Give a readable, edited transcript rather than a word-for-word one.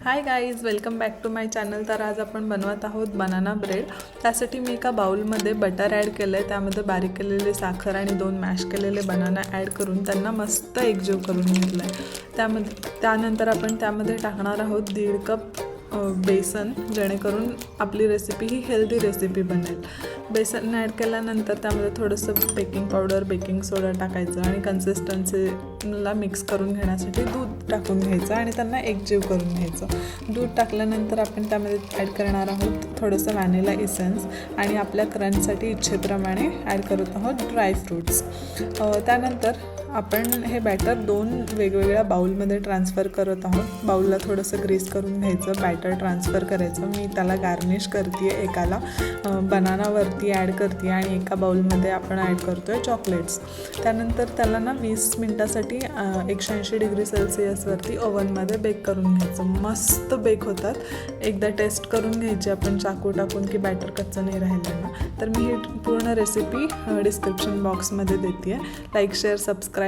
High guys, welcome back to my channel. तर आज आपण बनवत आहोत बनाना ब्रेड. त्यासाठी मी एका बाउलमध्ये बटर ॲड केलं आहे, त्यामध्ये बारीक केलेले साखर आणि 2 मॅश केलेले बनाना ॲड करून त्यांना मस्त एकजीव करून घेतलं आहे. त्यानंतर आपण त्यामध्ये टाकणार आहोत 1.5 कप बेसन, जेणेकरून आपली रेसिपी ही हेल्दी रेसिपी बनेल. बेसन ॲड केल्यानंतर त्यामध्ये थोडंसं बेकिंग पावडर, बेकिंग सोडा टाकायचं आणि कन्सिस्टन्सीला मिक्स करून घेण्यासाठी दूध टाकून घ्यायचं आणि त्यांना एकजीव करून घ्यायचं. दूध टाकल्यानंतर आपण त्यामध्ये ॲड करणार आहोत थोडंसं व्हॅनिला इसेन्स आणि आपल्या क्रंचसाठी इच्छेप्रमाणे ॲड करत आहोत ड्रायफ्रूट्स. त्यानंतर आपण हे बॅटर 2 वेगवेगळ्या बाउलमध्ये ट्रान्सफर करत आहोत. बाउलला थोडंसं ग्रीस करून घ्यायचं, बॅटर ट्रान्सफर करायचं. मी त्याला गार्निश करते आहे, एकाला बनानावरती ॲड करते आणि एका बाउलमध्ये आपण ॲड करतो आहे चॉकलेट्स. त्यानंतर त्याला 20 मिनटासाठी 180 डिग्री सेल्सिअसवरती ओव्हनमध्ये बेक करून घ्यायचं. मस्त बेक होतात. एकदा टेस्ट करून घ्यायची आपण चाकू टाकून की बॅटर कच्चं नाही राहिलं ना. तर मी ही पूर्ण रेसिपी डिस्क्रिप्शन बॉक्समध्ये देते आहे. Like, share, subscribe